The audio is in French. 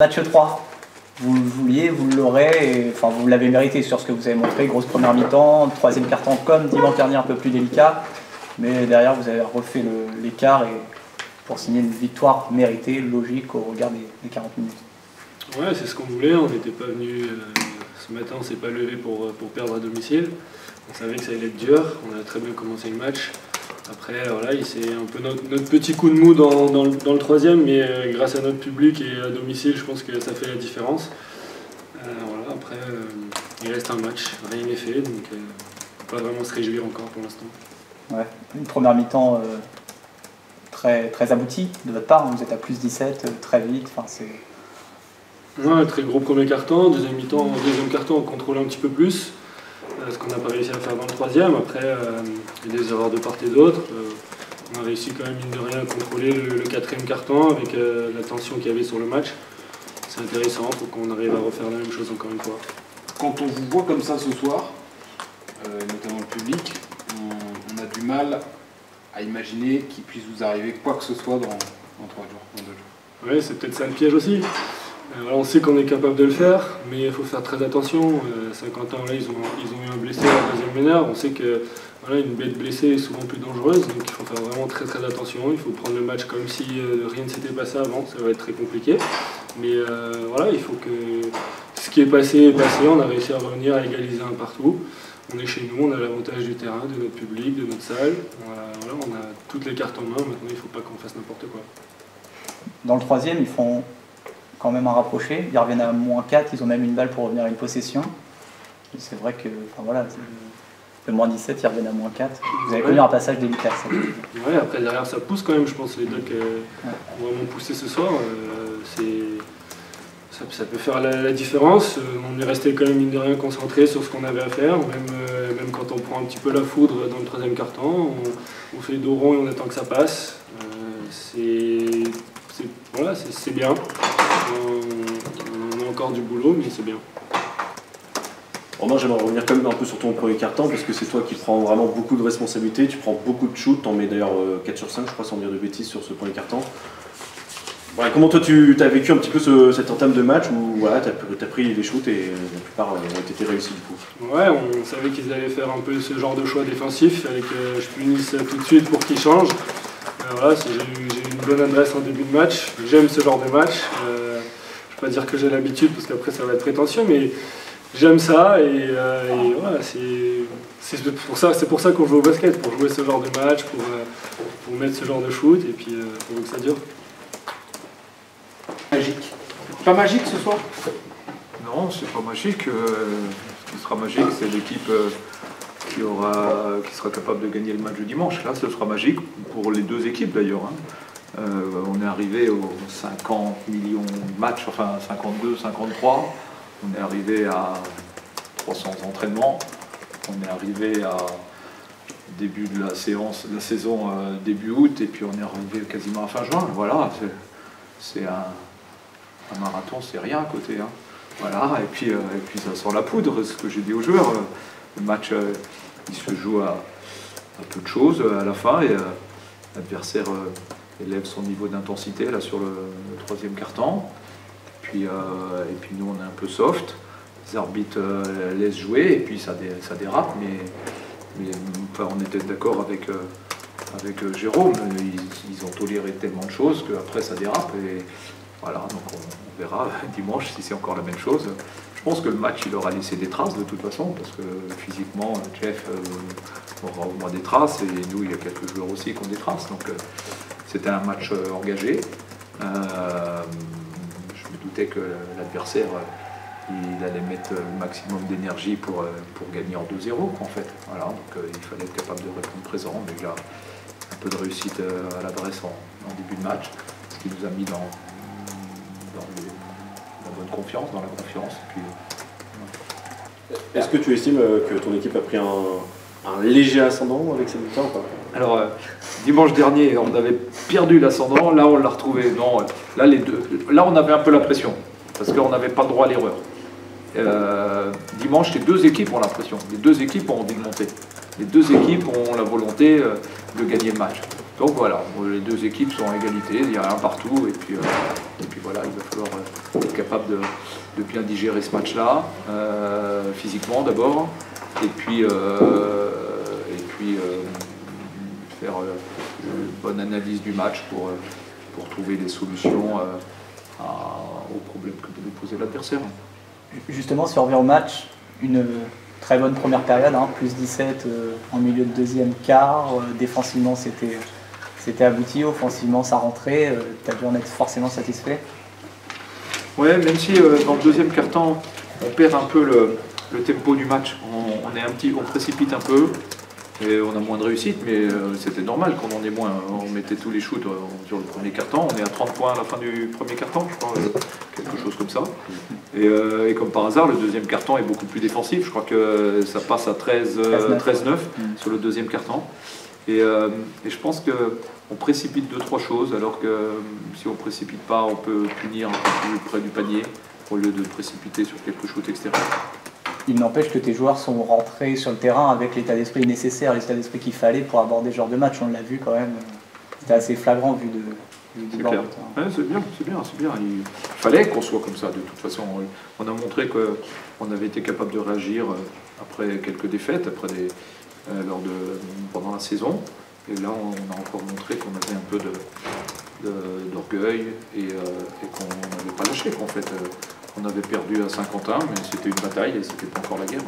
Match 3, vous le vouliez, vous l'aurez, enfin vous l'avez mérité sur ce que vous avez montré, grosse première mi-temps, troisième quart-temps comme dimanche dernier un peu plus délicat, mais derrière vous avez refait l'écart et pour signer une victoire méritée, logique au regard des 40 minutes. Ouais, c'est ce qu'on voulait, on n'était pas venu, ce matin on s'est pas levé pour perdre à domicile, on savait que ça allait être dur, on a très bien commencé le match. Après, voilà, c'est un peu notre petit coup de mou dans le troisième, mais grâce à notre public et à domicile, je pense que ça fait la différence. Voilà, après, il reste un match, rien n'est fait, donc on ne peut pas vraiment se réjouir encore pour l'instant. Ouais, une première mi-temps très aboutie de votre part, vous êtes à plus 17 très vite. Ouais, très gros premier quart-temps, deuxième quart-temps, on contrôle un petit peu plus. Ce qu'on n'a pas réussi à faire dans le troisième. Après, il y a des erreurs de part et d'autre. On a réussi quand même, mine de rien, à contrôler le quatrième quart-temps avec la tension qu'il y avait sur le match. C'est intéressant, il faut qu'on arrive à refaire la même chose encore une fois. Quand on vous voit comme ça ce soir, notamment le public, on a du mal à imaginer qu'il puisse vous arriver quoi que ce soit dans 3 jours, dans 2 jours. Oui, c'est peut-être ça le piège aussi. On sait qu'on est capable de le faire, mais il faut faire très attention. Saint-Quentin, là, ils ont eu un blessé à la deuxième meneur. On sait que voilà, une bête blessée est souvent plus dangereuse, donc il faut faire vraiment très attention. Il faut prendre le match comme si rien ne s'était passé avant, ça va être très compliqué. Mais voilà, il faut que ce qui est passé, on a réussi à revenir, à égaliser un partout. On est chez nous, on a l'avantage du terrain, de notre public, de notre salle. Voilà, on a toutes les cartes en main, maintenant il ne faut pas qu'on fasse n'importe quoi. Dans le troisième, ils font quand même un rapproché, ils reviennent à -4, ils ont même une balle pour revenir à une possession. C'est vrai que, enfin voilà, le -17, ils reviennent à -4. Vous avez connu un passage délicat. Ouais, après derrière ça pousse quand même, je pense, les Ducks ont vraiment poussé ce soir. Ça peut faire la différence. On est resté quand même, mine de rien, concentré sur ce qu'on avait à faire, même quand on prend un petit peu la foudre dans le troisième quart-temps, on fait dos rond et on attend que ça passe. Voilà, c'est bien. On a encore du boulot, mais c'est bien. Romain, j'aimerais revenir quand même un peu sur ton premier quart-temps, parce que c'est toi qui prends vraiment beaucoup de responsabilités, tu prends beaucoup de shoots, t'en mets d'ailleurs 4 sur 5, je crois, sans dire de bêtises, sur ce premier quart-temps. Voilà, comment toi tu as vécu un petit peu cette entame de match où voilà, tu as pris les shoots et la plupart ont été réussis du coup? Ouais, on savait qu'ils allaient faire un peu ce genre de choix défensif, il fallait que je punisse tout de suite pour qu'ils changent. Voilà, j'ai eu une bonne adresse en début de match, j'aime ce genre de match. Je ne vais pas dire que j'ai l'habitude parce qu'après ça va être prétentieux, mais j'aime ça et voilà, c'est pour ça qu'on joue au basket, pour jouer ce genre de match, pour mettre ce genre de shoot et puis pour que ça dure. Magique. Pas magique ce soir? Non, c'est pas magique. Ce qui sera magique, c'est l'équipe qui sera capable de gagner le match du dimanche. Là, ce sera magique pour les deux équipes d'ailleurs. On est arrivé aux 50 millions de matchs, enfin 52, 53. On est arrivé à 300 entraînements. On est arrivé à début de la saison début août, et puis on est arrivé quasiment à fin juin. Voilà, c'est un marathon, c'est rien à côté. Voilà, et puis ça sent la poudre, ce que j'ai dit aux joueurs. Le match, il se joue à peu de choses à la fin, et l'adversaire élève son niveau d'intensité là sur le troisième quart-temps. Et puis nous, on est un peu soft. Les arbitres laissent jouer, et puis ça dérape, mais enfin, on était d'accord avec Jérôme. Ils ont toléré tellement de choses qu'après ça dérape. Et voilà, donc on verra dimanche si c'est encore la même chose. Je pense que le match, il aura laissé des traces de toute façon, parce que physiquement, Jeff aura au moins des traces, et nous, il y a quelques joueurs aussi qui ont des traces. Donc c'était un match engagé. Je me doutais que l'adversaire, il allait mettre le maximum d'énergie pour gagner en 2-0, en fait. Voilà, donc il fallait être capable de répondre présent. Déjà, un peu de réussite à l'adresse en début de match, ce qui nous a mis dans la bonne confiance, dans la confiance. Puis, Est-ce que tu estimes que ton équipe a pris un léger ascendant avec cette victoire ou pas? Alors, dimanche dernier, on avait perdu l'ascendant, là on l'a retrouvé. Non, là on avait un peu la pression, parce qu'on n'avait pas le droit à l'erreur. Dimanche, les deux équipes ont la pression, les deux équipes ont envie de monter. Les deux équipes ont la volonté de gagner le match. Donc voilà, les deux équipes sont à égalité, il y a un partout, et puis voilà, il va falloir être capable de bien digérer ce match-là, physiquement d'abord, et puis faire une bonne analyse du match pour trouver des solutions aux problèmes que peut nous poser l'adversaire. Justement, si on revient au match, une très bonne première période, hein, plus 17 en milieu de deuxième quart. Défensivement, c'était abouti, offensivement, ça rentrait. Tu as dû en être forcément satisfait. Ouais, même si dans le deuxième quart-temps, on perd un peu le tempo du match. On précipite un peu. Et on a moins de réussite, mais c'était normal qu'on en ait moins. On mettait tous les shoots sur le premier quart-temps. On est à 30 points à la fin du premier quart-temps, je crois, quelque chose comme ça. Et comme par hasard, le deuxième quart-temps est beaucoup plus défensif. Je crois que ça passe à 13-9 sur le deuxième quart-temps. Et je pense qu'on précipite 2-3 choses, alors que si on ne précipite pas, on peut punir un peu plus près du panier, au lieu de précipiter sur quelques shoots extérieurs. Il n'empêche que tes joueurs sont rentrés sur le terrain avec l'état d'esprit nécessaire, l'état d'esprit qu'il fallait pour aborder ce genre de match. On l'a vu quand même. C'était assez flagrant vu du bord. Ouais, c'est bien. Il fallait qu'on soit comme ça. De toute façon, on a montré qu'on avait été capable de réagir après quelques défaites, pendant la saison. Et là, on a encore montré qu'on avait un peu d'orgueil et qu'on n'avait pas lâché, qu'en fait. On avait perdu à Saint-Quentin, mais c'était une bataille et c'était pas encore la guerre.